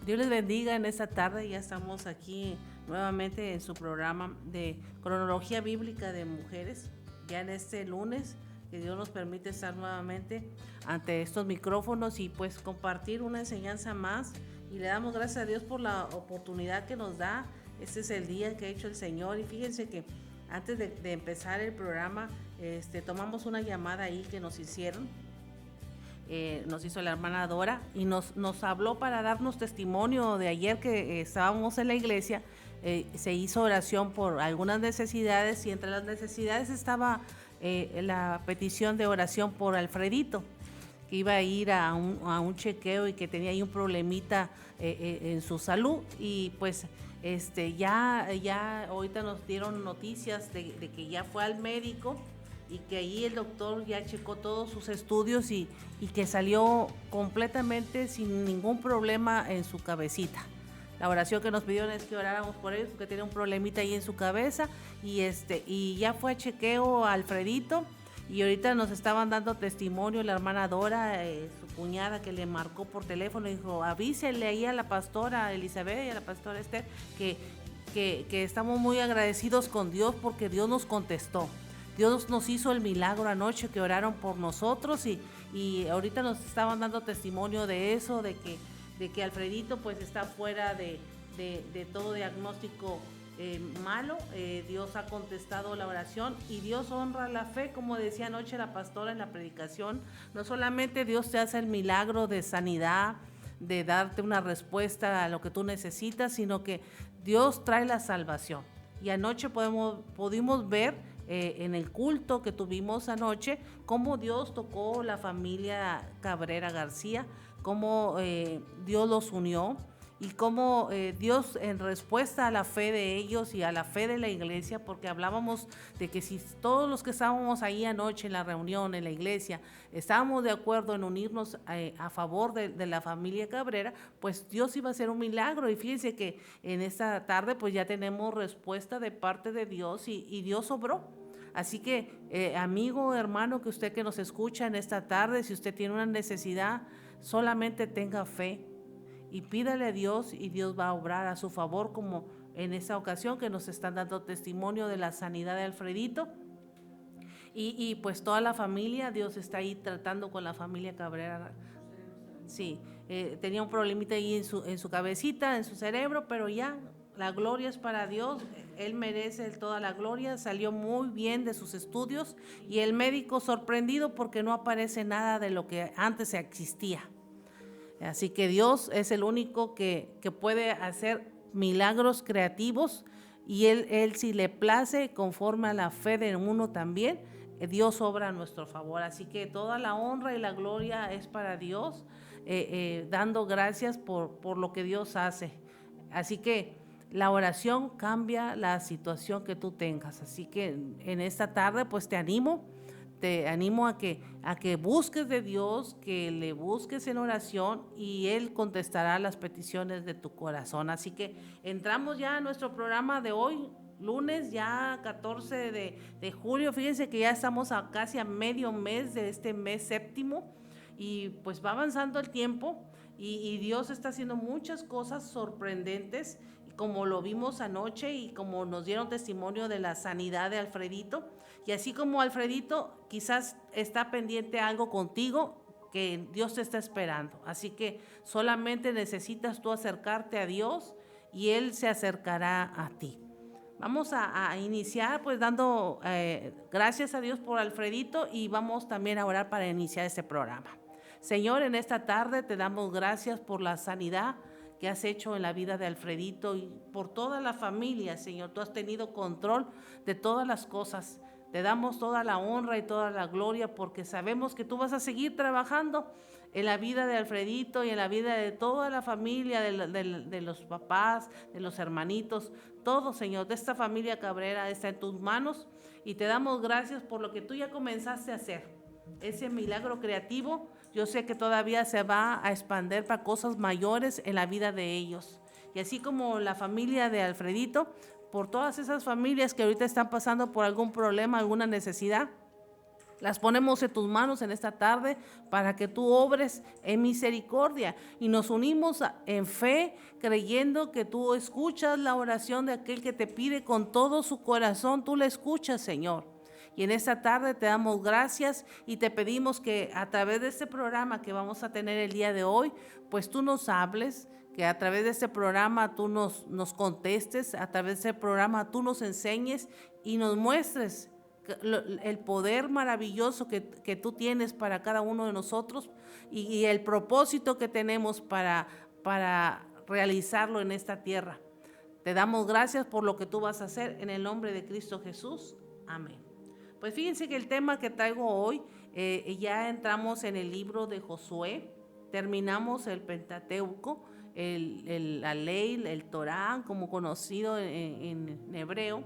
Dios les bendiga en esta tarde. Ya estamos aquí nuevamente en su programa de cronología bíblica de mujeres. Ya en este lunes, que Dios nos permite estar nuevamente ante estos micrófonos y pues compartir una enseñanza más. Y le damos gracias a Dios por la oportunidad que nos da. Este es el día que ha hecho el Señor. Y fíjense que antes de empezar el programa, tomamos una llamada ahí que nos hicieron. Nos hizo la hermana Dora y nos habló para darnos testimonio de ayer que estábamos en la iglesia. Se hizo oración por algunas necesidades y entre las necesidades estaba la petición de oración por Alfredito, que iba a ir a un chequeo y que tenía ahí un problemita en su salud. Y pues ya ahorita nos dieron noticias de que ya fue al médico y que ahí el doctor ya checó todos sus estudios y que salió completamente sin ningún problema en su cabecita. La oración que nos pidieron es que oráramos por él porque tenía un problemita ahí en su cabeza y ya fue a chequeo a Alfredito. Y ahorita nos estaban dando testimonio la hermana Dora, su cuñada, que le marcó por teléfono y dijo: avísele ahí a la pastora Elizabeth y a la pastora Esther que estamos muy agradecidos con Dios porque Dios nos contestó. Dios nos hizo el milagro anoche que oraron por nosotros y ahorita nos estaban dando testimonio de eso, de que Alfredito pues está fuera de todo diagnóstico malo. Dios ha contestado la oración y Dios honra la fe, como decía anoche la pastora en la predicación. No solamente Dios te hace el milagro de sanidad, de darte una respuesta a lo que tú necesitas, sino que Dios trae la salvación. Y anoche pudimos ver en el culto que tuvimos anoche cómo Dios tocó la familia Cabrera García, cómo Dios los unió y cómo Dios, en respuesta a la fe de ellos y a la fe de la iglesia, porque hablábamos de que si todos los que estábamos ahí anoche en la reunión en la iglesia estábamos de acuerdo en unirnos a favor de la familia Cabrera, pues Dios iba a hacer un milagro. Y fíjense que en esta tarde pues ya tenemos respuesta de parte de Dios y Dios obró. Así que, amigo, hermano, que usted que nos escucha en esta tarde, si usted tiene una necesidad, solamente tenga fe y pídale a Dios y Dios va a obrar a su favor, como en esta ocasión que nos están dando testimonio de la sanidad de Alfredito. Y pues toda la familia, Dios está ahí tratando con la familia Cabrera. Sí, tenía un problemita ahí en su cabecita, en su cerebro, pero ya la gloria es para Dios. Él merece toda la gloria. Salió muy bien de sus estudios y el médico sorprendido porque no aparece nada de lo que antes existía. Así que Dios es el único que puede hacer milagros creativos y él si le place, conforme a la fe de uno también, Dios obra a nuestro favor. Así que toda la honra y la gloria es para Dios, dando gracias por lo que Dios hace. Así que la oración cambia la situación que tú tengas. Así que en esta tarde pues te animo a que busques de Dios, que le busques en oración y Él contestará las peticiones de tu corazón. Así que entramos ya a nuestro programa de hoy, lunes ya 14 de julio. Fíjense que ya estamos casi a medio mes de este mes séptimo y pues va avanzando el tiempo y Dios está haciendo muchas cosas sorprendentes, como lo vimos anoche y como nos dieron testimonio de la sanidad de Alfredito. Y así como Alfredito quizás está pendiente algo contigo que Dios te está esperando. Así que solamente necesitas tú acercarte a Dios y Él se acercará a ti. Vamos a iniciar pues dando gracias a Dios por Alfredito y vamos también a orar para iniciar este programa. Señor, en esta tarde te damos gracias por la sanidad que has hecho en la vida de Alfredito y por toda la familia, Señor. Tú has tenido control de todas las cosas. Te damos toda la honra y toda la gloria porque sabemos que tú vas a seguir trabajando en la vida de Alfredito y en la vida de toda la familia, de los papás, de los hermanitos, todo, Señor, de esta familia Cabrera está en tus manos y te damos gracias por lo que tú ya comenzaste a hacer. Ese milagro creativo, yo sé que todavía se va a expandir para cosas mayores en la vida de ellos. Y así como la familia de Alfredito, por todas esas familias que ahorita están pasando por algún problema, alguna necesidad, Las ponemos en tus manos en esta tarde para que tú obres en misericordia, y nos unimos en fe, creyendo que tú escuchas la oración de aquel que te pide con todo su corazón. Tú la escuchas, Señor. Y en esta tarde te damos gracias y te pedimos que a través de este programa que vamos a tener el día de hoy, pues tú nos hables, que a través de este programa tú nos contestes, a través de este programa tú nos enseñes y nos muestres el poder maravilloso que tú tienes para cada uno de nosotros, y el propósito que tenemos para realizarlo en esta tierra. Te damos gracias por lo que tú vas a hacer en el nombre de Cristo Jesús. Amén. Pues fíjense que el tema que traigo hoy, ya entramos en el libro de Josué, terminamos el Pentateuco, la ley, el Torá, como conocido en hebreo,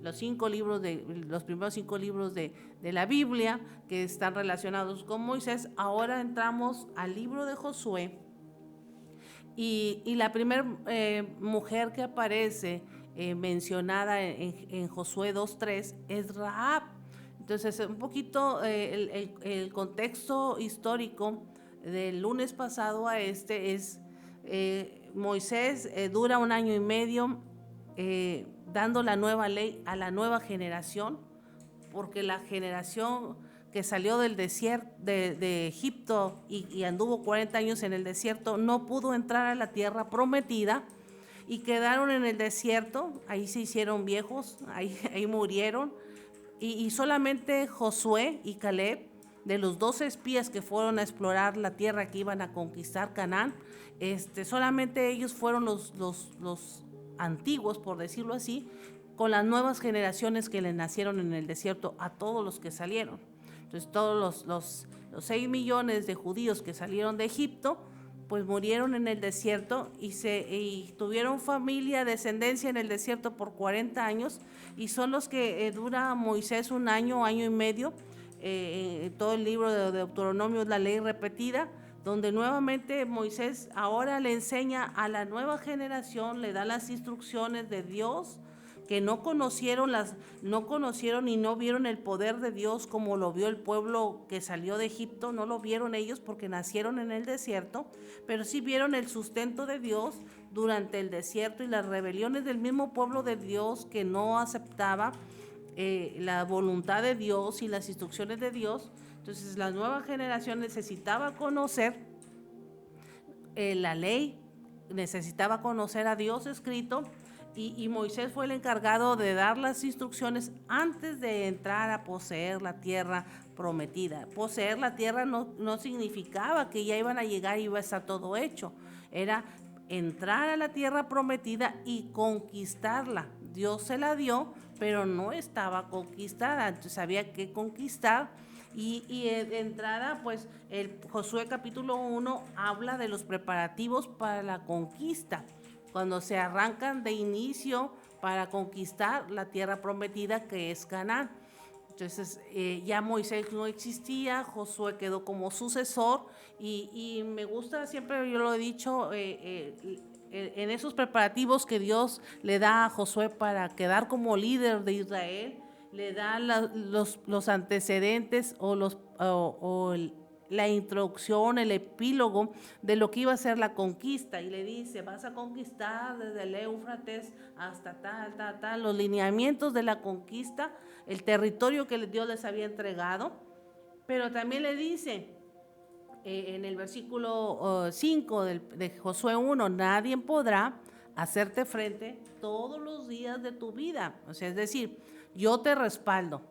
los primeros 5 libros de la Biblia que están relacionados con Moisés. Ahora entramos al libro de Josué, y la primera mujer que aparece mencionada en Josué 2:3 es Rahab. Entonces, un poquito el contexto histórico del lunes pasado a este es Moisés dura 1 año y medio dando la nueva ley a la nueva generación, porque la generación que salió del desierto de Egipto y anduvo 40 años en el desierto no pudo entrar a la tierra prometida y quedaron en el desierto. Ahí se hicieron viejos, ahí murieron, y solamente Josué y Caleb, de los 12 espías que fueron a explorar la tierra que iban a conquistar, Canaán, solamente ellos fueron los antiguos, por decirlo así, con las nuevas generaciones que le nacieron en el desierto a todos los que salieron. Entonces todos los 6 millones de judíos que salieron de Egipto, pues murieron en el desierto y tuvieron familia, descendencia en el desierto por 40 años, y son los que dura Moisés 1 año, año y medio. Todo el libro de Deuteronomio es la ley repetida, donde nuevamente Moisés ahora le enseña a la nueva generación, le da las instrucciones de Dios, que no conocieron y no vieron el poder de Dios como lo vio el pueblo que salió de Egipto. No lo vieron ellos porque nacieron en el desierto, pero sí vieron el sustento de Dios durante el desierto y las rebeliones del mismo pueblo de Dios que no aceptaba la voluntad de Dios y las instrucciones de Dios. Entonces la nueva generación necesitaba conocer la ley, necesitaba conocer a Dios escrito, y Moisés fue el encargado de dar las instrucciones antes de entrar a poseer la tierra prometida. Poseer la tierra no significaba que ya iban a llegar y iba a estar todo hecho. Era entrar a la tierra prometida y conquistarla. Dios se la dio, pero no estaba conquistada, entonces había que conquistar. Y de entrada, pues el Josué capítulo 1 habla de los preparativos para la conquista, cuando se arrancan de inicio para conquistar la tierra prometida, que es Canaán. Entonces ya Moisés no existía, Josué quedó como sucesor, y me gusta, siempre yo lo he dicho, en esos preparativos que Dios le da a Josué para quedar como líder de Israel, le da los antecedentes o la introducción, el epílogo de lo que iba a ser la conquista, y le dice: vas a conquistar desde el Éufrates hasta tal, los lineamientos de la conquista, el territorio que Dios les había entregado. Pero también le dice en el versículo 5 de Josué 1, nadie podrá hacerte frente todos los días de tu vida. O sea, es decir, yo te respaldo.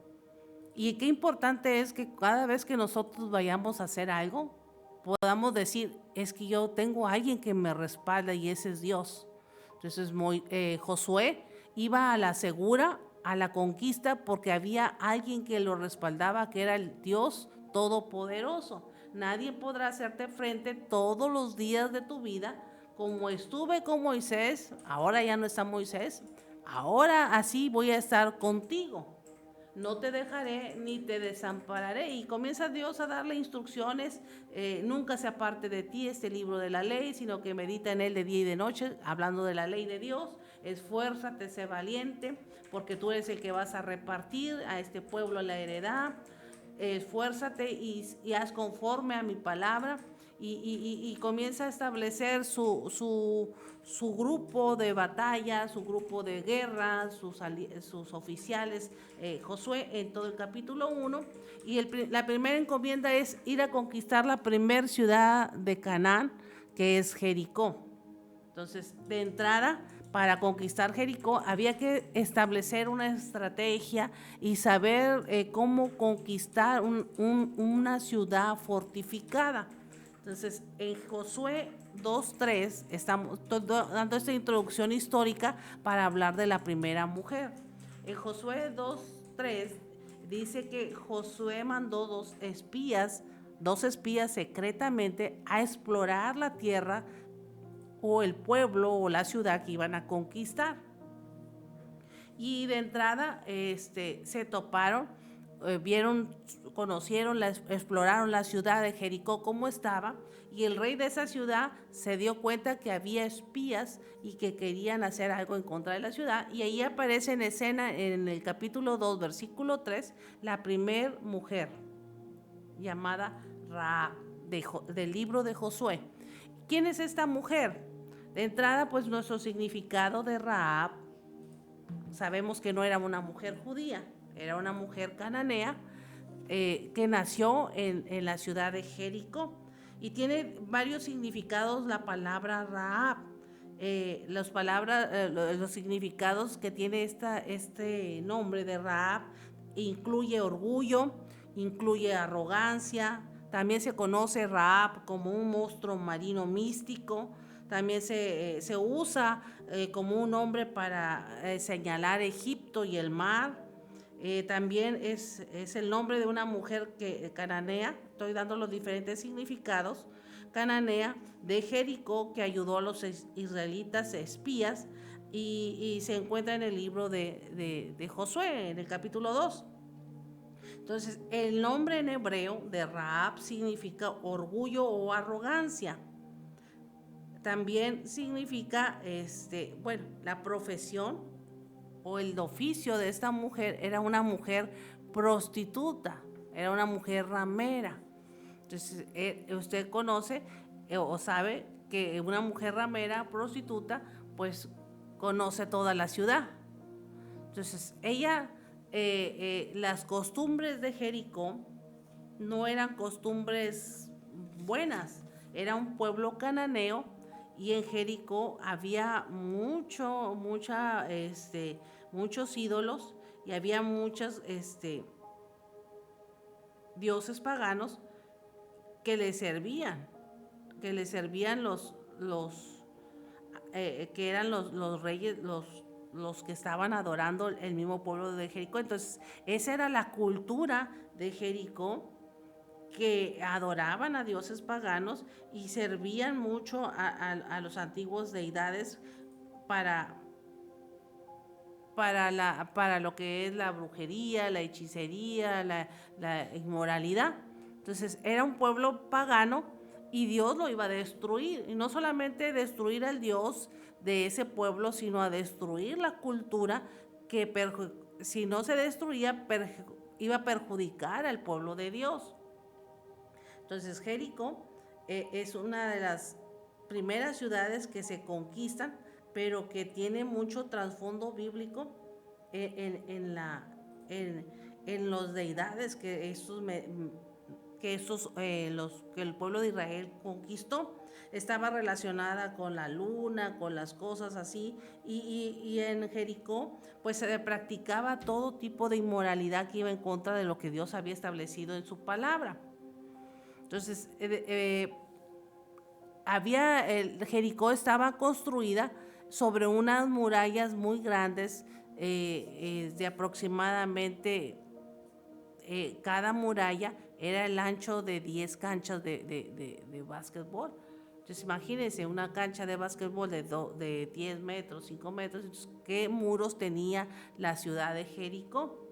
Y qué importante es que cada vez que nosotros vayamos a hacer algo, podamos decir: es que yo tengo a alguien que me respalda, y ese es Dios. Entonces Josué iba a la segura, a la conquista, porque había alguien que lo respaldaba, que era el Dios Todopoderoso. Nadie podrá hacerte frente todos los días de tu vida. Como estuve con Moisés, ahora ya no está Moisés, ahora así voy a estar contigo. No te dejaré ni te desampararé. Y comienza Dios a darle instrucciones. Nunca se aparte de ti este libro de la ley, sino que medita en él de día y de noche, hablando de la ley de Dios. Esfuérzate, sé valiente, porque tú eres el que vas a repartir a este pueblo la heredad. esfuérzate y haz conforme a mi palabra. Y comienza a establecer su grupo de batalla, su grupo de guerra, sus oficiales, Josué, en todo el capítulo 1. Y la primera encomienda es ir a conquistar la primera ciudad de Canaán, que es Jericó. Entonces, de entrada, para conquistar Jericó había que establecer una estrategia y saber cómo conquistar una ciudad fortificada. Entonces, en Josué 2:3 estamos dando esta introducción histórica para hablar de la primera mujer. En Josué 2:3 dice que Josué mandó dos espías secretamente a explorar la tierra o el pueblo o la ciudad que iban a conquistar. Y de entrada se toparon, conocieron, exploraron la ciudad de Jericó cómo estaba, y el rey de esa ciudad se dio cuenta que había espías y que querían hacer algo en contra de la ciudad, y ahí aparece en escena en el capítulo 2, versículo 3, la primer mujer llamada Rahab del libro de Josué. ¿Quién es esta mujer? De entrada, pues nuestro significado de Rahab, sabemos que no era una mujer judía, era una mujer cananea que nació en la ciudad de Jericó, y tiene varios significados la palabra Rahab. Los significados que tiene este nombre de Rahab incluye orgullo, incluye arrogancia. También se conoce Rahab como un monstruo marino místico. También se usa como un nombre para señalar Egipto y el mar. También es el nombre de una mujer cananea. Estoy dando los diferentes significados. Cananea de Jericó, que ayudó a los israelitas espías, y se encuentra en el libro de Josué, en el capítulo 2. Entonces, el nombre en hebreo de Rahab significa orgullo o arrogancia. También significa, la profesión o el oficio de esta mujer era una mujer prostituta, era una mujer ramera. Entonces, usted conoce o sabe que una mujer ramera, prostituta, pues conoce toda la ciudad. Entonces, ella, las costumbres de Jericó no eran costumbres buenas, era un pueblo cananeo, y en Jericó había muchos ídolos, y había muchos dioses paganos que le servían que eran los reyes, los que estaban adorando el mismo pueblo de Jericó. Entonces, esa era la cultura de Jericó, que adoraban a dioses paganos y servían mucho a los antiguos deidades para lo que es la brujería, la hechicería, la inmoralidad. Entonces, era un pueblo pagano y Dios lo iba a destruir. Y no solamente destruir al Dios de ese pueblo, sino a destruir la cultura que si no se destruía, iba a perjudicar al pueblo de Dios. Entonces, Jericó es una de las primeras ciudades que se conquistan, pero que tiene mucho trasfondo bíblico en los deidades que el pueblo de Israel conquistó. Estaba relacionada con la luna, con las cosas así, y en Jericó pues se practicaba todo tipo de inmoralidad que iba en contra de lo que Dios había establecido en su palabra. Entonces, Jericó estaba construida sobre unas murallas muy grandes, de aproximadamente, cada muralla era el ancho de 10 canchas de básquetbol. Entonces, imagínense una cancha de básquetbol de 10 metros, 5 metros. Entonces, ¿qué muros tenía la ciudad de Jericó?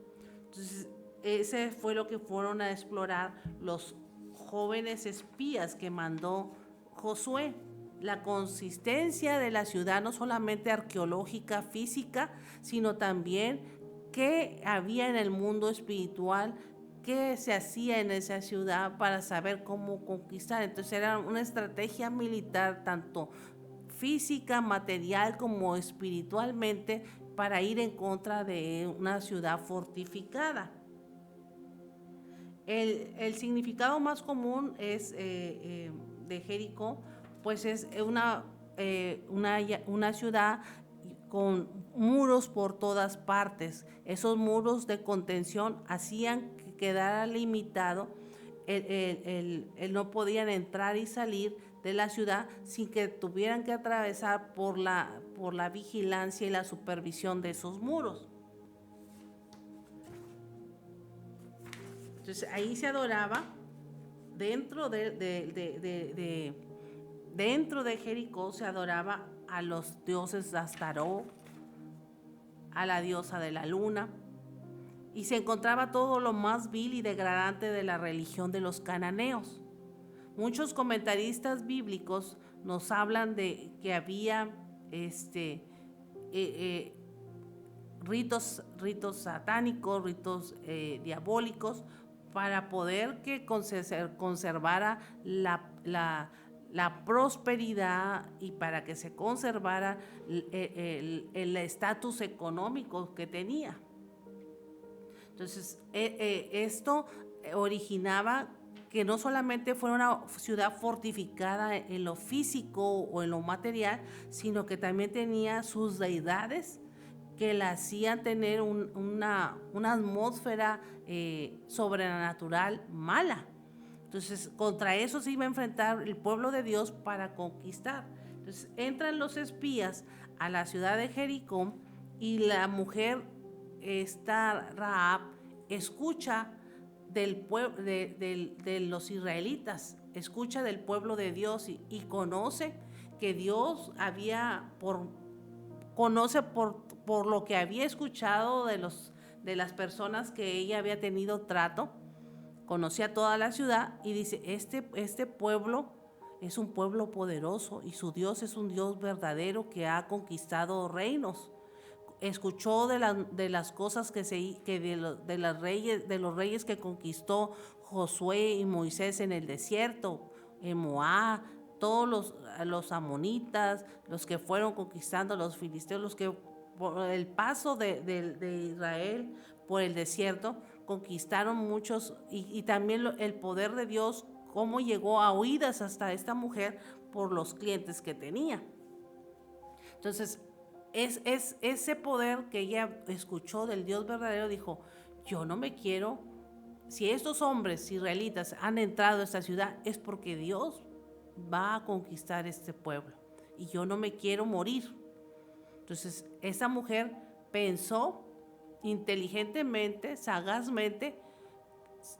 Entonces, ese fue lo que fueron a explorar los jóvenes espías que mandó Josué. La consistencia de la ciudad, no solamente arqueológica, física, sino también qué había en el mundo espiritual qué se hacía en esa ciudad para saber cómo conquistar. Entonces era una estrategia militar, tanto física, material como espiritualmente, para ir en contra de una ciudad fortificada. El significado más común es de Jericó, pues es una ciudad con muros por todas partes. Esos muros de contención hacían que quedara limitado, no podían entrar y salir de la ciudad sin que tuvieran que atravesar por la vigilancia y la supervisión de esos muros. Entonces ahí se adoraba dentro dentro de Jericó, se adoraba a los dioses de Astaró, a la diosa de la luna, y se encontraba todo lo más vil y degradante de la religión de los cananeos. Muchos comentaristas bíblicos nos hablan de que había ritos satánicos, ritos diabólicos, para poder que conservara la prosperidad y para que se conservara el estatus económico que tenía. Entonces, esto originaba que no solamente fuera una ciudad fortificada en lo físico o en lo material, sino que también tenía sus deidades que la hacían tener una atmósfera sobrenatural mala. Entonces, contra eso se iba a enfrentar el pueblo de Dios para conquistar. Entonces, entran los espías a la ciudad de Jericó y la mujer, esta Rahab, escucha de los israelitas, escucha del pueblo de Dios y conoce que Dios conoce por lo que había escuchado de las personas que ella había tenido trato, conocía toda la ciudad y dice, este pueblo es un pueblo poderoso y su Dios es un Dios verdadero que ha conquistado reinos. Escuchó de las cosas de los reyes que conquistó Josué y Moisés en el desierto, en Moab, todos los amonitas, los que fueron conquistando los filisteos, los que por el paso de Israel por el desierto conquistaron muchos, y también el poder de Dios, cómo llegó a oídas hasta esta mujer por los clientes que tenía. Entonces, es ese poder que ella escuchó del Dios verdadero, dijo, yo no me quiero, si estos hombres israelitas han entrado a esta ciudad, es porque Dios va a conquistar este pueblo y yo no me quiero morir. Entonces, esa mujer pensó inteligentemente, sagazmente,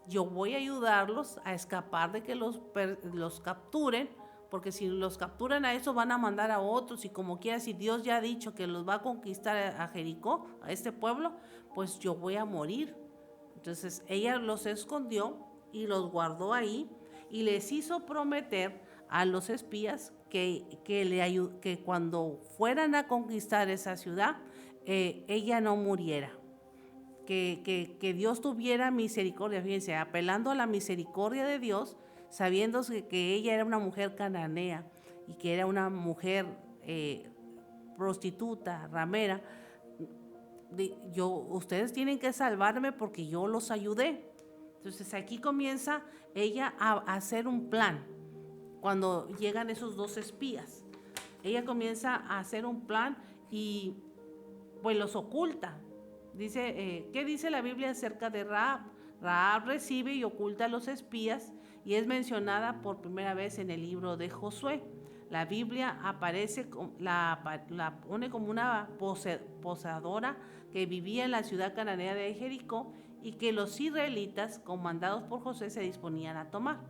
yo voy a ayudarlos a escapar de que los capturen, porque si los capturan a eso van a mandar a otros, y como quiera, si Dios ya ha dicho que los va a conquistar a Jericó, a este pueblo, pues yo voy a morir. Entonces ella los escondió y los guardó ahí y les hizo prometer a los espías que cuando fueran a conquistar esa ciudad, ella no muriera. Que Dios tuviera misericordia, fíjense, apelando a la misericordia de Dios, sabiendo que ella era una mujer cananea y que era una mujer prostituta, ramera. Ustedes tienen que salvarme porque yo los ayudé. Entonces aquí comienza ella a hacer un plan. Cuando llegan esos dos espías, ella comienza a hacer un plan y pues los oculta. Dice, ¿qué dice la Biblia acerca de Rahab? Rahab recibe y oculta a los espías y es mencionada por primera vez en el libro de Josué. La Biblia la pone como una poseedora que vivía en la ciudad cananea de Jericó y que los israelitas, comandados por Josué, se disponían a tomar.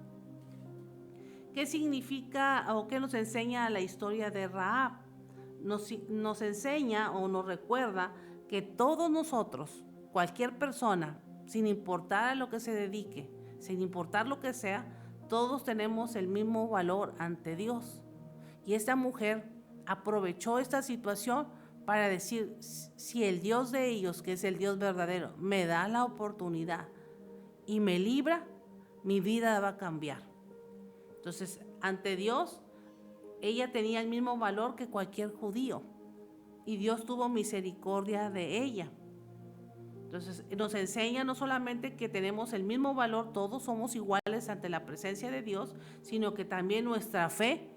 ¿Qué significa o qué nos enseña la historia de Rahab? Nos enseña o nos recuerda que todos nosotros, cualquier persona, sin importar a lo que se dedique, sin importar lo que sea, todos tenemos el mismo valor ante Dios. Y esta mujer aprovechó esta situación para decir, si el Dios de ellos, que es el Dios verdadero, me da la oportunidad y me libra, mi vida va a cambiar. Entonces, ante Dios, ella tenía el mismo valor que cualquier judío y Dios tuvo misericordia de ella. Entonces, nos enseña no solamente que tenemos el mismo valor, todos somos iguales ante la presencia de Dios, sino que también nuestra fe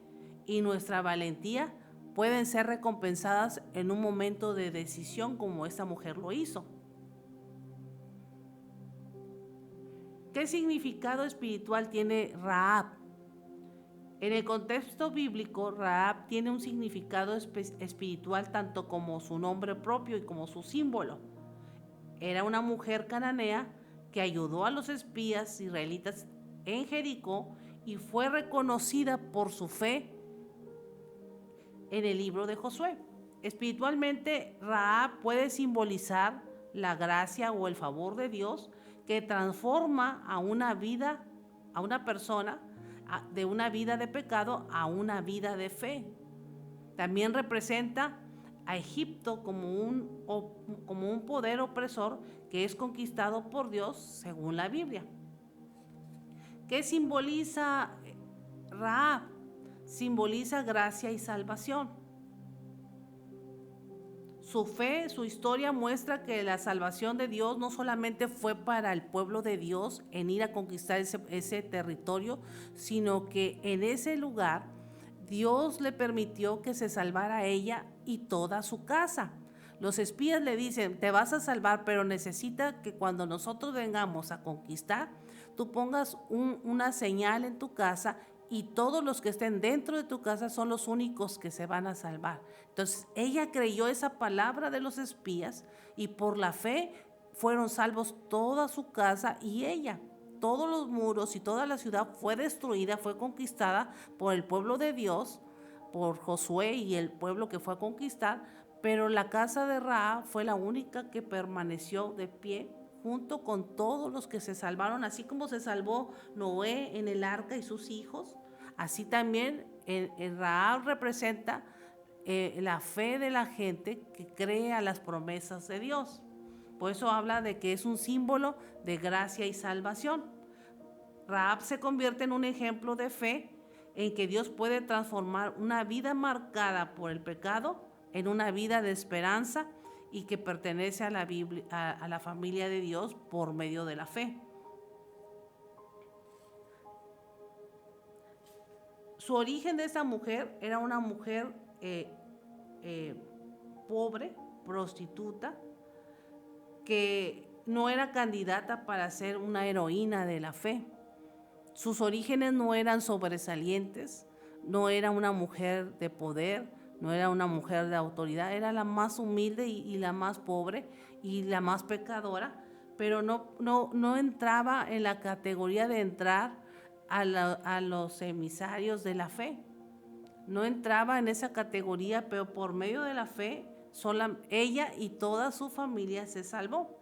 y nuestra valentía pueden ser recompensadas en un momento de decisión como esta mujer lo hizo. ¿Qué significado espiritual tiene Rahab? En el contexto bíblico, Rahab tiene un significado espiritual tanto como su nombre propio y como su símbolo. Era una mujer cananea que ayudó a los espías israelitas en Jericó y fue reconocida por su fe en el libro de Josué. Espiritualmente, Rahab puede simbolizar la gracia o el favor de Dios que transforma a una persona de una vida de pecado a una vida de fe. También representa a Egipto como un poder opresor que es conquistado por Dios según la Biblia. ¿Qué simboliza Rahab? Simboliza gracia y salvación. Su fe, su historia muestra que la salvación de Dios no solamente fue para el pueblo de Dios en ir a conquistar ese territorio, sino que en ese lugar Dios le permitió que se salvara a ella y toda su casa. Los espías le dicen, te vas a salvar, pero necesita que cuando nosotros vengamos a conquistar, tú pongas una señal en tu casa y todos los que estén dentro de tu casa son los únicos que se van a salvar. Entonces ella creyó esa palabra de los espías y por la fe fueron salvos toda su casa y ella. Todos los muros y toda la ciudad fue destruida, fue conquistada por el pueblo de Dios, por Josué y el pueblo que fue a conquistar, pero la casa de Rahab fue la única que permaneció de pie junto con todos los que se salvaron, así como se salvó Noé en el arca y sus hijos, así también el Rahab representa la fe de la gente que cree a las promesas de Dios. Por eso habla de que es un símbolo de gracia y salvación. Rahab se convierte en un ejemplo de fe en que Dios puede transformar una vida marcada por el pecado en una vida de esperanza y que pertenece a la Biblia, a la familia de Dios por medio de la fe. Su origen de esa mujer era una mujer pobre, prostituta, que no era candidata para ser una heroína de la fe. Sus orígenes no eran sobresalientes, no era una mujer de poder, no era una mujer de autoridad, era la más humilde y la más pobre y la más pecadora, pero no entraba en la categoría de entrar a los emisarios de la fe. No entraba en esa categoría, pero por medio de la fe, ella y toda su familia se salvó.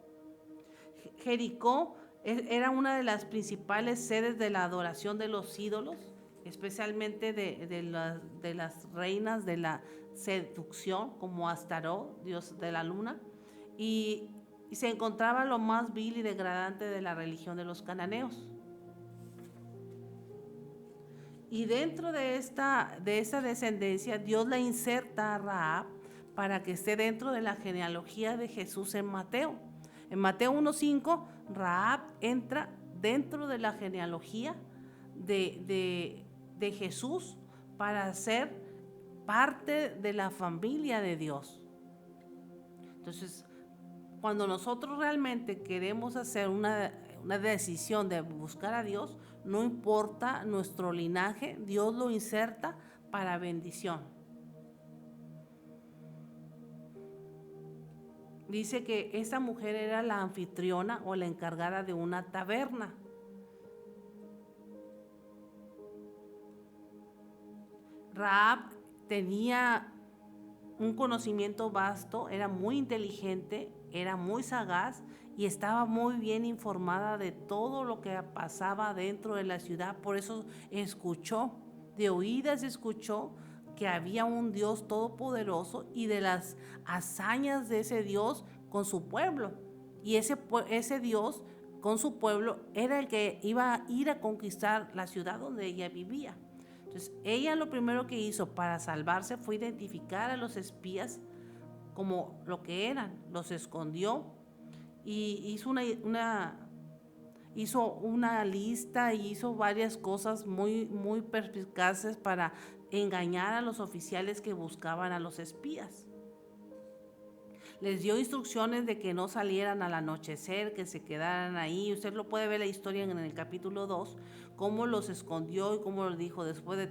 Jericó era una de las principales sedes de la adoración de los ídolos, especialmente de las reinas de la seducción, como Astaró, dios de la luna, y se encontraba lo más vil y degradante de la religión de los cananeos. Y dentro de esa descendencia, Dios la inserta a Rahab para que esté dentro de la genealogía de Jesús en Mateo. En Mateo 1:5, Rahab entra dentro de la genealogía de Jesús para ser parte de la familia de Dios. Entonces, cuando nosotros realmente queremos hacer una decisión de buscar a Dios, no importa nuestro linaje, Dios lo inserta para bendición. Dice que esa mujer era la anfitriona o la encargada de una taberna. Rahab tenía un conocimiento vasto, era muy inteligente, era muy sagaz y estaba muy bien informada de todo lo que pasaba dentro de la ciudad. Por eso escuchó, de oídas escuchó que había un Dios todopoderoso y de las hazañas de ese Dios con su pueblo. Y ese Dios con su pueblo era el que iba a ir a conquistar la ciudad donde ella vivía. Entonces, ella lo primero que hizo para salvarse fue identificar a los espías como lo que eran, los escondió y hizo una lista y hizo varias cosas muy perspicaces para engañar a los oficiales que buscaban a los espías. Les dio instrucciones de que no salieran al anochecer, que se quedaran ahí. Usted lo puede ver la historia en el capítulo 2, cómo los escondió y cómo les dijo, después de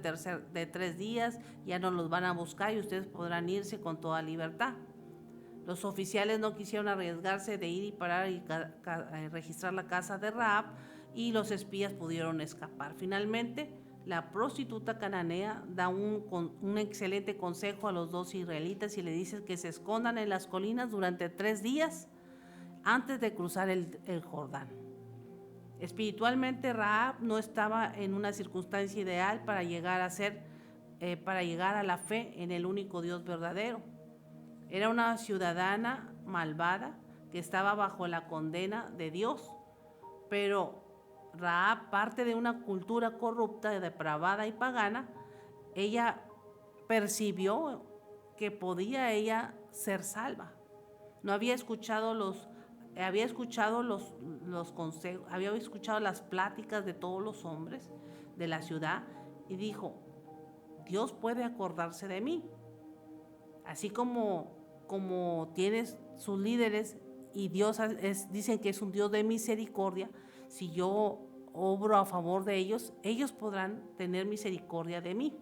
3 días ya no los van a buscar y ustedes podrán irse con toda libertad. Los oficiales no quisieron arriesgarse de ir y parar y registrar la casa de Rahab, y los espías pudieron escapar. Finalmente, la prostituta cananea da un excelente consejo a los 2 israelitas y le dice que se escondan en las colinas durante 3 días antes de cruzar el Jordán. Espiritualmente, Rahab no estaba en una circunstancia ideal para llegar a la fe en el único Dios verdadero. Era una ciudadana malvada que estaba bajo la condena de Dios, pero Rahab, parte de una cultura corrupta, depravada y pagana, ella percibió que podía ella ser salva. No había escuchado los consejos, había escuchado las pláticas de todos los hombres de la ciudad y dijo, Dios puede acordarse de mí. Así como tienes sus líderes y Dios dicen que es un Dios de misericordia, si yo obro a favor de ellos, ellos podrán tener misericordia de mí.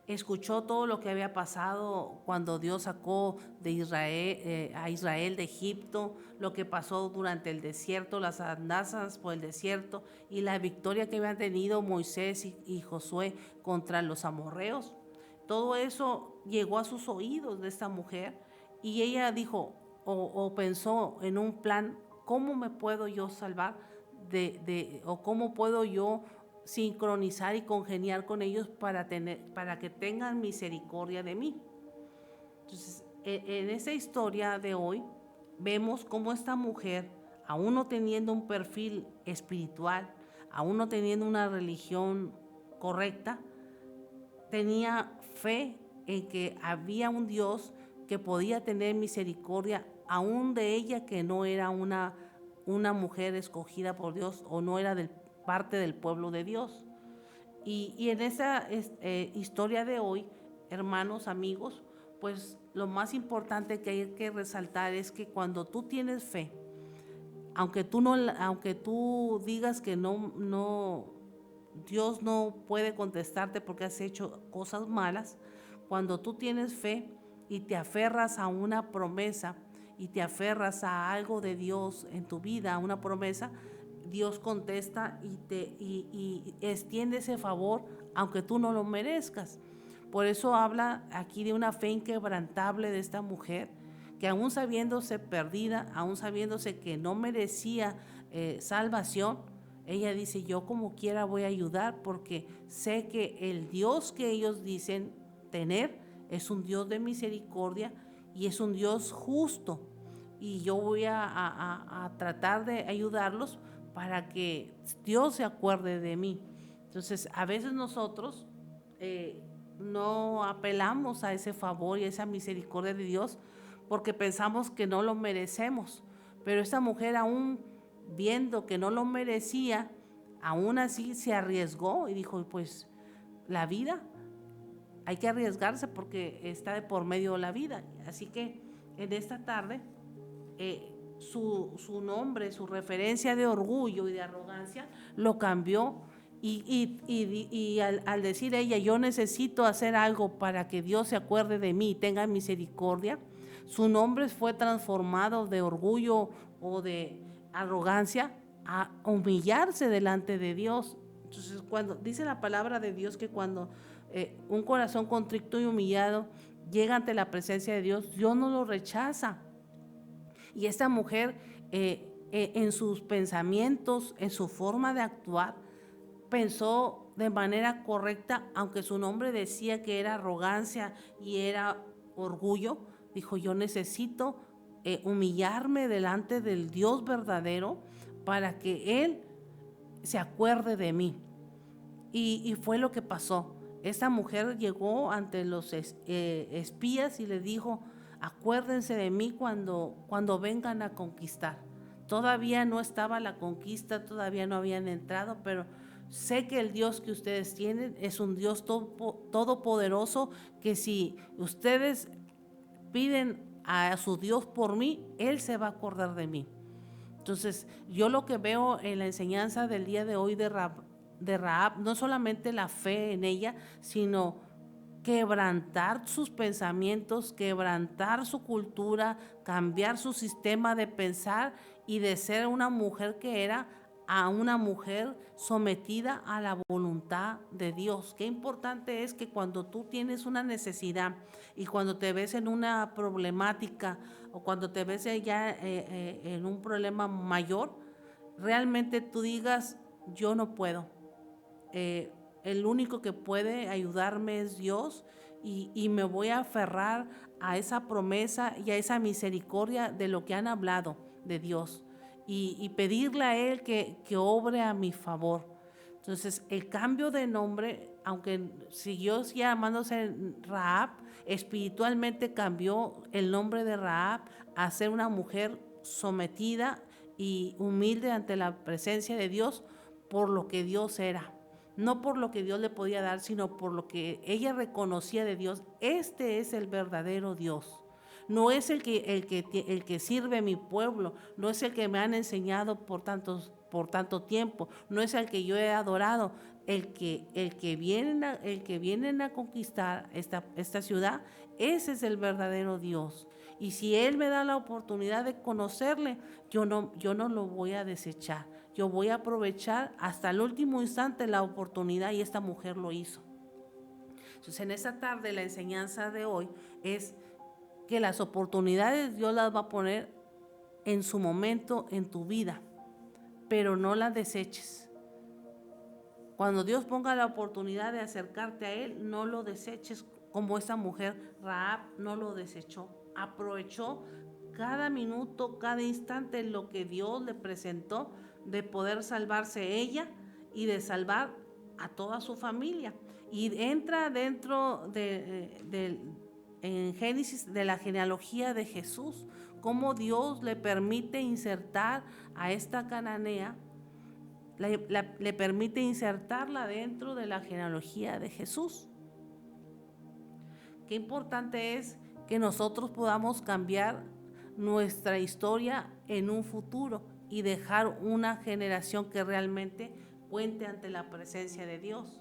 Escuchó todo lo que había pasado cuando Dios sacó a Israel de Egipto, lo que pasó durante el desierto, las andanzas por el desierto y la victoria que habían tenido Moisés y Josué contra los amorreos. Todo eso llegó a sus oídos de esta mujer y ella dijo o pensó en un plan, ¿cómo me puedo yo salvar o cómo puedo yo sincronizar y congeniar con ellos para que tengan misericordia de mí? Entonces, en esta historia de hoy vemos cómo esta mujer, aún no teniendo un perfil espiritual, aún no teniendo una religión correcta, tenía fe en que había un Dios que podía tener misericordia aún de ella, que no era una mujer escogida por Dios o no era parte del pueblo de Dios. Y en esa historia de hoy, hermanos, amigos, pues lo más importante que hay que resaltar es que cuando tú tienes fe, aunque tú digas que no Dios no puede contestarte porque has hecho cosas malas, cuando tú tienes fe y te aferras a una promesa y te aferras a algo de Dios en tu vida, a una promesa, Dios contesta y extiende ese favor aunque tú no lo merezcas. Por eso habla aquí de una fe inquebrantable de esta mujer, que aún sabiéndose perdida, aún sabiéndose que no merecía salvación, ella dice, yo como quiera voy a ayudar porque sé que el Dios que ellos dicen tener es un Dios de misericordia y es un Dios justo. Y yo voy a tratar de ayudarlos para que Dios se acuerde de mí. Entonces, a veces nosotros no apelamos a ese favor y a esa misericordia de Dios porque pensamos que no lo merecemos. Pero esta mujer, aún viendo que no lo merecía, aún así se arriesgó y dijo, pues la vida, hay que arriesgarse porque está de por medio la vida. Así que en esta tarde su nombre, su referencia de orgullo y de arrogancia lo cambió y al decir ella, yo necesito hacer algo para que Dios se acuerde de mí y tenga misericordia, su nombre fue transformado de orgullo o de arrogancia a humillarse delante de Dios. Entonces, cuando dice la palabra de Dios que cuando un corazón contrito y humillado llega ante la presencia de Dios, Dios no lo rechaza. Y esta mujer en sus pensamientos, en su forma de actuar, pensó de manera correcta, aunque su nombre decía que era arrogancia y era orgullo. Dijo, yo necesito humillarme delante del Dios verdadero para que Él se acuerde de mí. Y fue lo que pasó. Esta mujer llegó ante los espías y le dijo: acuérdense de mí cuando vengan a conquistar. Todavía no estaba la conquista, todavía no habían entrado, pero sé que el Dios que ustedes tienen es un Dios todopoderoso, que si ustedes piden a su Dios por mí, Él se va a acordar de mí. Entonces, yo lo que veo en la enseñanza del día de hoy de Rahab, no solamente la fe en ella, sino quebrantar sus pensamientos, quebrantar su cultura, cambiar su sistema de pensar y de ser una mujer que era a una mujer sometida a la voluntad de Dios. Qué importante es que cuando tú tienes una necesidad y cuando te ves en una problemática o cuando te ves ya en un problema mayor, realmente tú digas: yo no puedo. El único que puede ayudarme es Dios, y me voy a aferrar a esa promesa y a esa misericordia de lo que han hablado de Dios, y pedirle a Él que obre a mi favor. Entonces, el cambio de nombre, aunque siguió llamándose Rahab, espiritualmente cambió el nombre de Rahab a ser una mujer sometida y humilde ante la presencia de Dios por lo que Dios era. No por lo que Dios le podía dar, sino por lo que ella reconocía de Dios. Este es el verdadero Dios. No es el que sirve a mi pueblo, no es el que me han enseñado por tanto tiempo, no es el que yo he adorado. El que vienen a conquistar esta ciudad, ese es el verdadero Dios. Y si Él me da la oportunidad de conocerle, yo no lo voy a desechar. Yo voy a aprovechar hasta el último instante la oportunidad, y esta mujer lo hizo. Entonces, en esta tarde la enseñanza de hoy es que las oportunidades Dios las va a poner en su momento en tu vida, pero no las deseches. Cuando Dios ponga la oportunidad de acercarte a Él, no lo deseches como esta mujer Rahab no lo desechó. Aprovechó cada minuto, cada instante en lo que Dios le presentó, de poder salvarse ella y de salvar a toda su familia. Y entra dentro en Génesis de la genealogía de Jesús, cómo Dios le permite insertar a esta cananea, le permite insertarla dentro de la genealogía de Jesús. Qué importante es que nosotros podamos cambiar nuestra historia en un futuro y dejar una generación que realmente cuente ante la presencia de Dios.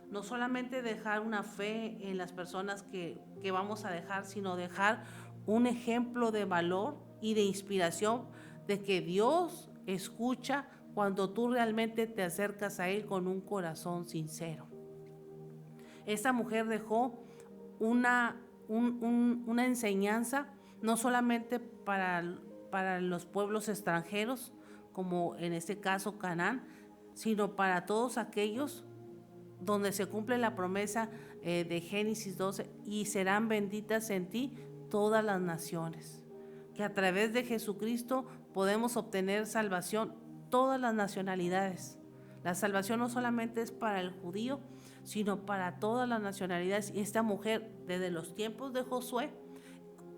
No solamente dejar una fe en las personas que vamos a dejar, sino dejar un ejemplo de valor y de inspiración de que Dios escucha cuando tú realmente te acercas a Él con un corazón sincero. Esta mujer dejó una enseñanza no solamente para los pueblos extranjeros, como en este caso Canaán, sino para todos aquellos donde se cumple la promesa de Génesis 12, y serán benditas en ti todas las naciones. Que a través de Jesucristo podemos obtener salvación, todas las nacionalidades. La salvación no solamente es para el judío, sino para todas las nacionalidades. Y esta mujer, desde los tiempos de Josué,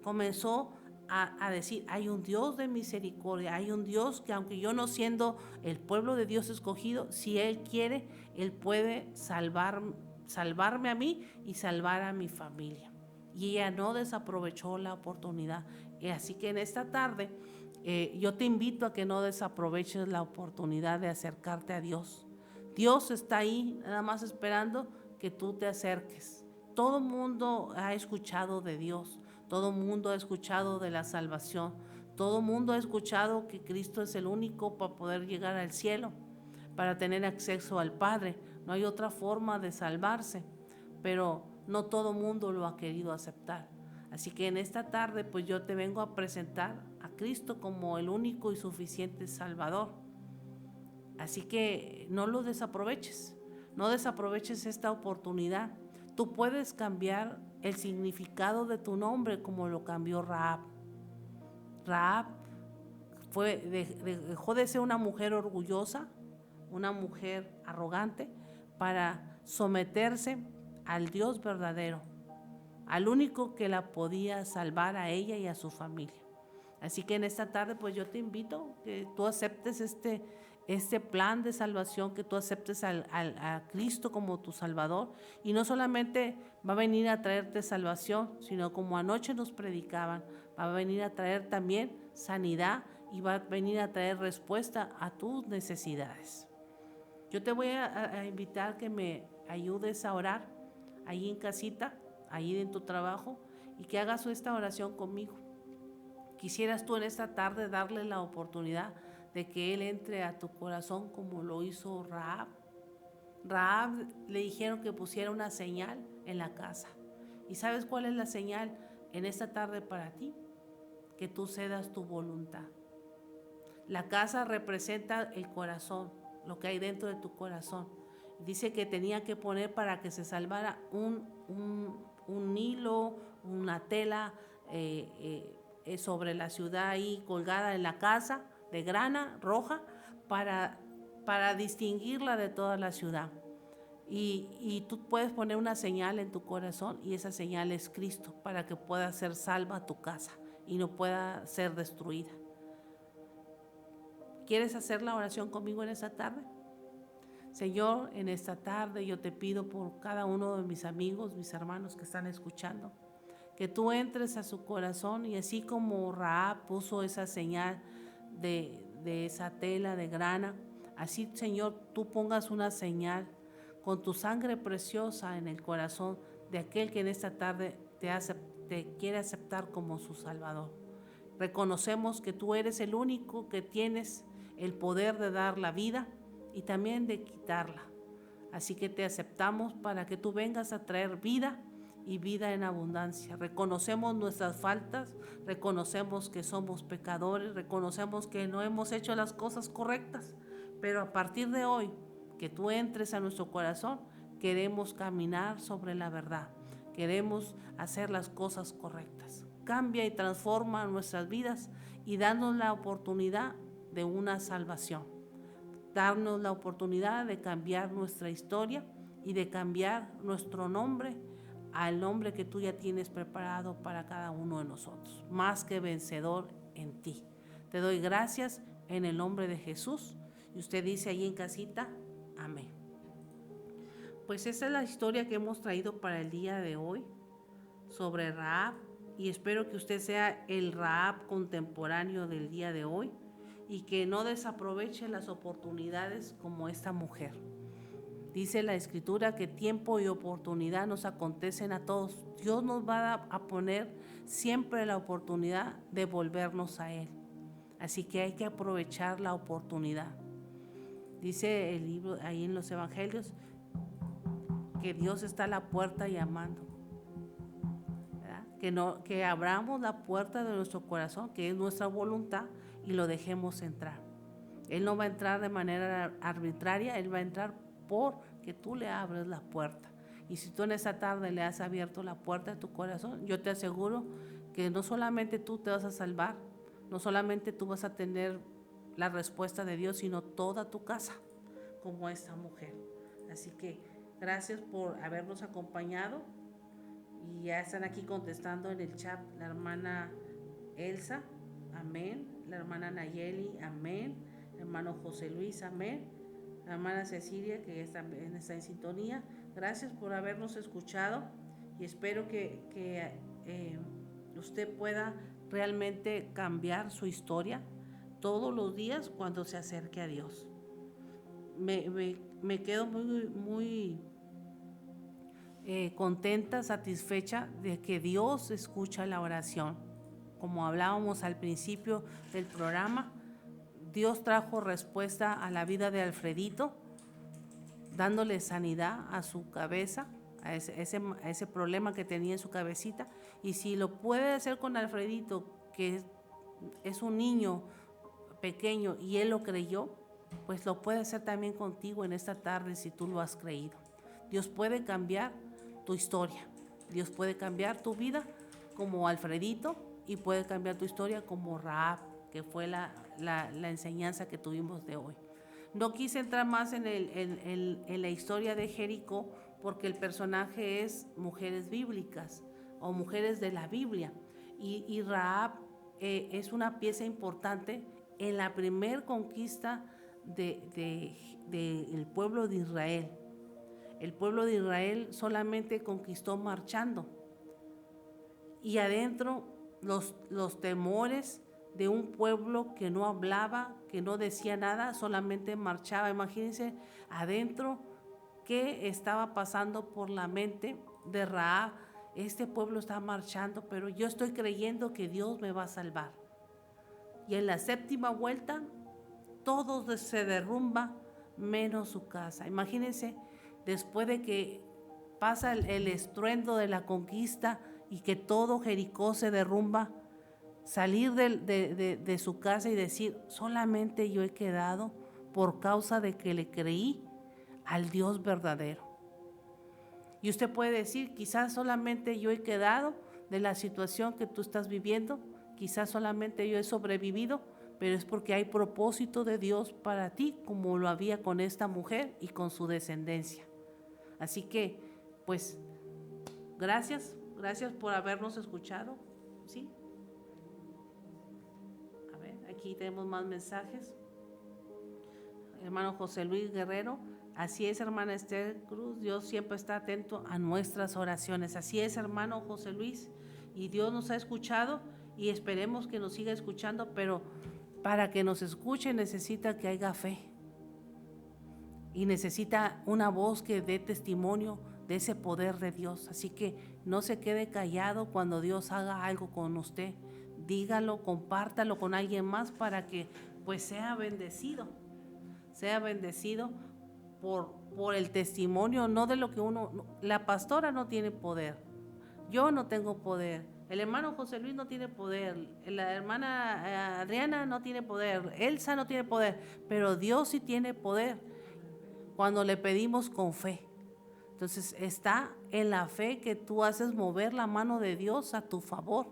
comenzó a decir: hay un Dios de misericordia, hay un Dios que, aunque yo no siendo el pueblo de Dios escogido, si Él quiere, Él puede salvarme a mí y salvar a mi familia. Y ella no desaprovechó la oportunidad. Así que en esta tarde yo te invito a que no desaproveches la oportunidad de acercarte a Dios. Dios está ahí nada más esperando que tú te acerques. Todo mundo ha escuchado de Dios. Todo mundo ha escuchado de la salvación. Todo mundo ha escuchado que Cristo es el único para poder llegar al cielo, para tener acceso al Padre. No hay otra forma de salvarse, pero no todo mundo lo ha querido aceptar. Así que en esta tarde, pues yo te vengo a presentar a Cristo como el único y suficiente Salvador. Así que no lo desaproveches, no desaproveches esta oportunidad. Tú puedes cambiar el significado de tu nombre como lo cambió Rahab. Rahab dejó de ser una mujer orgullosa, una mujer arrogante, para someterse al Dios verdadero, al único que la podía salvar a ella y a su familia. Así que en esta tarde pues yo te invito que tú aceptes este plan de salvación, que tú aceptes a Cristo como tu Salvador, y no solamente va a venir a traerte salvación, sino como anoche nos predicaban, va a venir a traer también sanidad y va a venir a traer respuesta a tus necesidades. Yo te voy a invitar que me ayudes a orar ahí en casita, ahí en tu trabajo, y que hagas esta oración conmigo. Quisieras tú en esta tarde darle la oportunidad de que Él entre a tu corazón como lo hizo Rahab. Rahab le dijeron que pusiera una señal en la casa. ¿Y sabes cuál es la señal en esta tarde para ti? Que tú cedas tu voluntad. La casa representa el corazón, lo que hay dentro de tu corazón. Dice que tenía que poner para que se salvara un hilo, una tela sobre la ciudad ahí colgada en la casa de grana roja para distinguirla de toda la ciudad. Y tú puedes poner una señal en tu corazón y esa señal es Cristo para que pueda ser salva tu casa y no pueda ser destruida. ¿Quieres hacer la oración conmigo en esta tarde? Señor, en esta tarde yo te pido por cada uno de mis amigos, mis hermanos que están escuchando, que tú entres a su corazón y así como Rahab puso esa señal de esa tela de grana, así, Señor, tú pongas una señal con tu sangre preciosa en el corazón de aquel que en esta tarde te quiere aceptar como su Salvador. Reconocemos que tú eres el único que tienes el poder de dar la vida y también de quitarla. Así que te aceptamos para que tú vengas a traer vida y vida en abundancia. Reconocemos nuestras faltas, reconocemos que somos pecadores, reconocemos que no hemos hecho las cosas correctas, pero a partir de hoy, que tú entres a nuestro corazón, queremos caminar sobre la verdad, queremos hacer las cosas correctas. Cambia y transforma nuestras vidas y danos la oportunidad de una salvación. Darnos la oportunidad de cambiar nuestra historia y de cambiar nuestro nombre al nombre que tú ya tienes preparado para cada uno de nosotros, más que vencedor en ti. Te doy gracias en el nombre de Jesús. Y usted dice ahí en casita, amén. Pues esa es la historia que hemos traído para el día de hoy sobre Rahab, y espero que usted sea el Rahab contemporáneo del día de hoy y que no desaproveche las oportunidades como esta mujer. Dice la Escritura que tiempo y oportunidad nos acontecen a todos. Dios nos va a poner siempre la oportunidad de volvernos a Él. Así que hay que aprovechar la oportunidad. Dice el libro ahí en los Evangelios que Dios está a la puerta llamando. Que abramos la puerta de nuestro corazón, que es nuestra voluntad, y lo dejemos entrar. Él no va a entrar de manera arbitraria, Él va a entrar porque tú le abres la puerta. Y si tú en esta tarde le has abierto la puerta de tu corazón, yo te aseguro que no solamente tú te vas a salvar, no solamente tú vas a tener la respuesta de Dios, sino toda tu casa, como esta mujer. Así que gracias por habernos acompañado. Y ya están aquí contestando en el chat la hermana Elsa, amén. La hermana Nayeli, amén. El hermano José Luis, amén. La hermana Cecilia, que está en sintonía. Gracias por habernos escuchado y espero que usted pueda realmente cambiar su historia todos los días cuando se acerque a Dios. Me quedo muy contenta, satisfecha de que Dios escucha la oración. Como hablábamos al principio del programa, Dios trajo respuesta a la vida de Alfredito, dándole sanidad a su cabeza, a ese problema que tenía en su cabecita. Y si lo puede hacer con Alfredito, que es un niño pequeño y él lo creyó, pues lo puede hacer también contigo en esta tarde si tú lo has creído. Dios puede cambiar tu historia, Dios puede cambiar tu vida como Alfredito, y puede cambiar tu historia como Rahab, que fue la enseñanza que tuvimos de hoy. No quise entrar más en la historia de Jericó porque el personaje es mujeres bíblicas o mujeres de la Biblia. Y Rahab es una pieza importante en la primer conquista del pueblo de Israel. El pueblo de Israel solamente conquistó marchando. Y adentro los temores de un pueblo que no hablaba, que no decía nada, solamente marchaba. Imagínense adentro qué estaba pasando por la mente de Rahab. Este pueblo está marchando, pero yo estoy creyendo que Dios me va a salvar. Y en la séptima vuelta, todo se derrumba, menos su casa. Imagínense, después de que pasa el estruendo de la conquista y que todo Jericó se derrumba, salir de su casa y decir, solamente yo he quedado por causa de que le creí al Dios verdadero. Y usted puede decir, quizás solamente yo he quedado de la situación que tú estás viviendo, quizás solamente yo he sobrevivido, pero es porque hay propósito de Dios para ti, como lo había con esta mujer y con su descendencia. Así que, pues, gracias por habernos escuchado, ¿sí? A ver, aquí tenemos más mensajes. Hermano José Luis Guerrero, así es, hermana Esther Cruz, Dios siempre está atento a nuestras oraciones. Así es, hermano José Luis, y Dios nos ha escuchado y esperemos que nos siga escuchando, pero para que nos escuche necesita que haya fe y necesita una voz que dé testimonio de ese poder de Dios. Así que no se quede callado cuando Dios haga algo con usted. Dígalo, compártalo con alguien más para que pues sea bendecido por el testimonio, no de lo que la pastora no tiene poder, yo no tengo poder, el hermano José Luis no tiene poder, la hermana Adriana no tiene poder, Elsa no tiene poder, pero Dios sí tiene poder cuando le pedimos con fe. Entonces está en la fe que tú haces mover la mano de Dios a tu favor.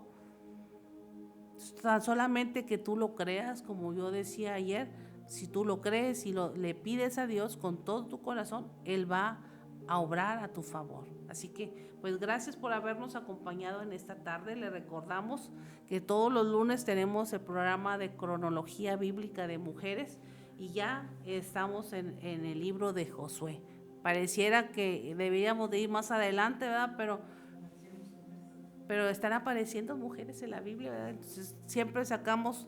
Tan solamente que tú lo creas, como yo decía ayer, si tú lo crees y le pides a Dios con todo tu corazón, Él va a obrar a tu favor. Así que, pues gracias por habernos acompañado en esta tarde. Le recordamos que todos los lunes tenemos el programa de cronología bíblica de mujeres y ya estamos en el libro de Josué. Pareciera que deberíamos de ir más adelante, ¿verdad? Pero están apareciendo mujeres en la Biblia, ¿verdad? Entonces siempre sacamos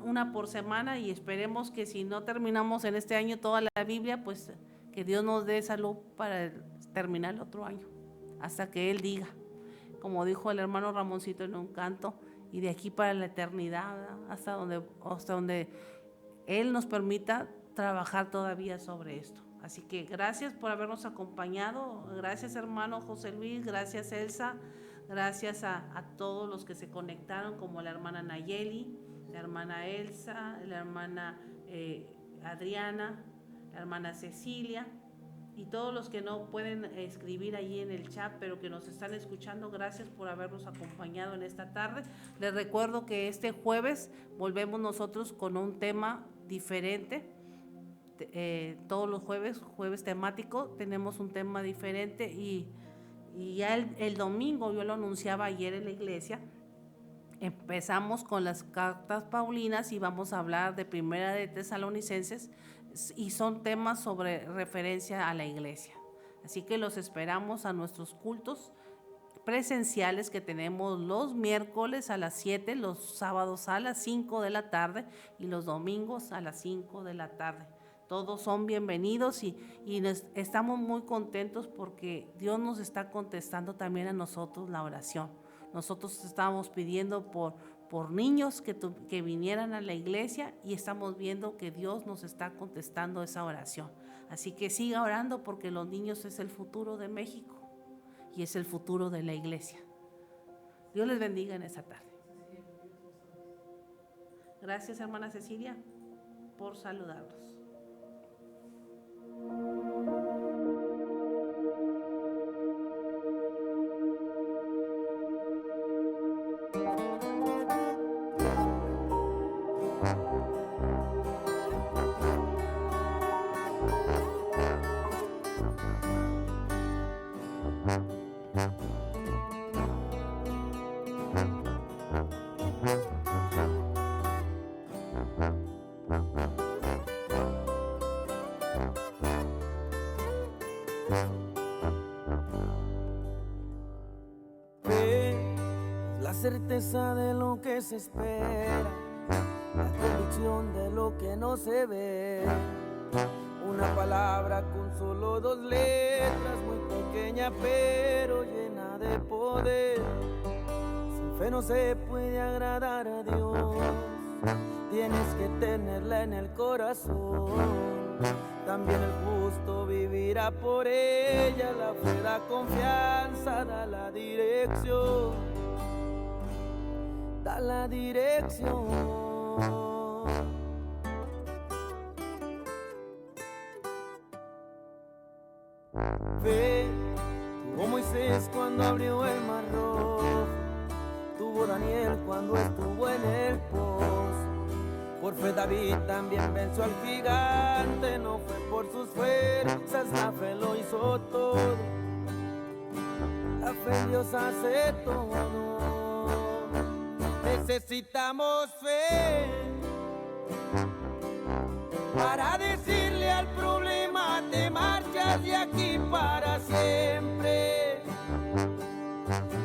una por semana y esperemos que si no terminamos en este año toda la Biblia, pues que Dios nos dé salud para terminar el otro año, hasta que Él diga, como dijo el hermano Ramoncito en un canto, y de aquí para la eternidad, ¿verdad? hasta donde Él nos permita trabajar todavía sobre esto. Así que gracias por habernos acompañado, gracias hermano José Luis, gracias Elsa, gracias a todos los que se conectaron, como la hermana Nayeli, la hermana Elsa, la hermana Adriana, la hermana Cecilia y todos los que no pueden escribir ahí en el chat, pero que nos están escuchando, gracias por habernos acompañado en esta tarde. Les recuerdo que este jueves volvemos nosotros con un tema diferente. Todos los jueves temático, tenemos un tema diferente y ya el domingo, yo lo anunciaba ayer en la iglesia, empezamos con las cartas paulinas y vamos a hablar de Primera de Tesalonicenses y son temas sobre referencia a la iglesia. Así que los esperamos a nuestros cultos presenciales que tenemos los miércoles a las 7, los sábados a las 5 de la tarde y los domingos a las 5 de la tarde. Todos son bienvenidos y estamos muy contentos porque Dios nos está contestando también a nosotros la oración. Nosotros estábamos pidiendo por niños que vinieran a la iglesia y estamos viendo que Dios nos está contestando esa oración. Así que siga orando porque los niños es el futuro de México y es el futuro de la iglesia. Dios les bendiga en esta tarde. Gracias, hermana Cecilia, por saludarnos. La certeza de lo que se espera, la convicción de lo que no se ve. Una palabra con solo 2 letras, muy pequeña pero llena de poder. Sin fe no se puede agradar a Dios, tienes que tenerla en el corazón. También el justo vivirá por ella, la fe da confianza, da la dirección, da la dirección. Fe, tuvo Moisés cuando abrió el mar rojo, tuvo Daniel cuando estuvo en el pozo. Por fe David también venció al gigante, no fue por sus fuerzas, la fe lo hizo todo. La fe en Dios hace todo. Necesitamos fe para decirle al problema: te marchas de aquí para siempre.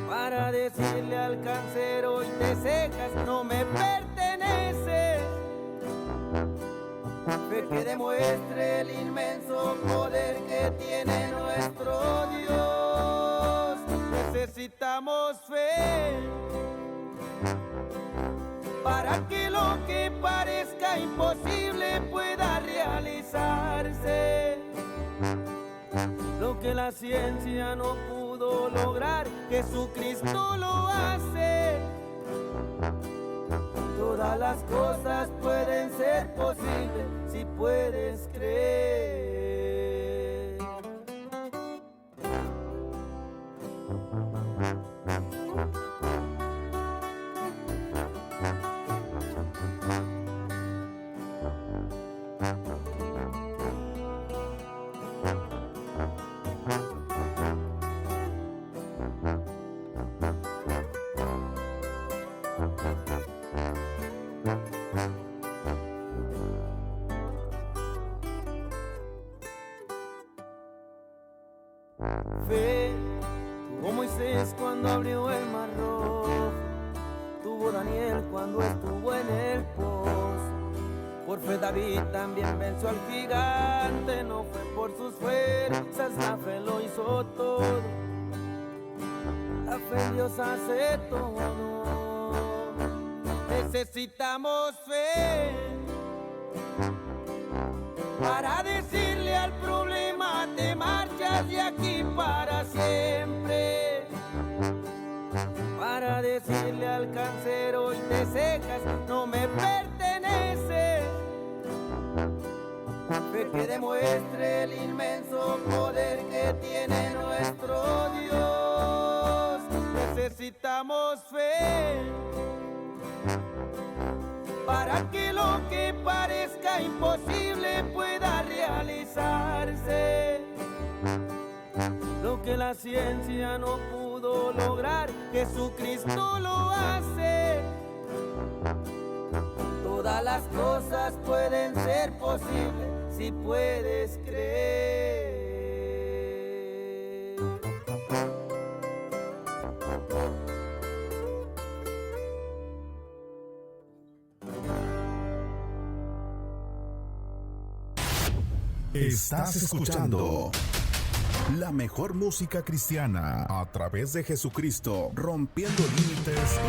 Para decirle al cáncer: hoy te secas, no me perteneces. Fe que demuestre el inmenso poder que tiene nuestro Dios. Necesitamos fe para que lo que parezca imposible pueda realizarse. Lo que la ciencia no pudo lograr, Jesucristo lo hace. Todas las cosas pueden ser posibles si puedes creer. Fe, tuvo Moisés cuando abrió el mar rojo, tuvo Daniel cuando estuvo en el pozo. Por fe David también venció al gigante, no fue por sus fuerzas, la fe lo hizo todo. La fe en Dios hace todo. Necesitamos fe para decirle al problema: te marchas de aquí para siempre. Para decirle al cáncer: hoy te secas, no me perteneces. Fe que demuestre el inmenso poder que tiene nuestro Dios. Necesitamos fe para que lo que parezca imposible pueda realizarse. Lo que la ciencia no pudo lograr, Jesucristo lo hace. Todas las cosas pueden ser posibles si puedes creer. Estás escuchando la mejor música cristiana a través de Jesucristo, rompiendo límites.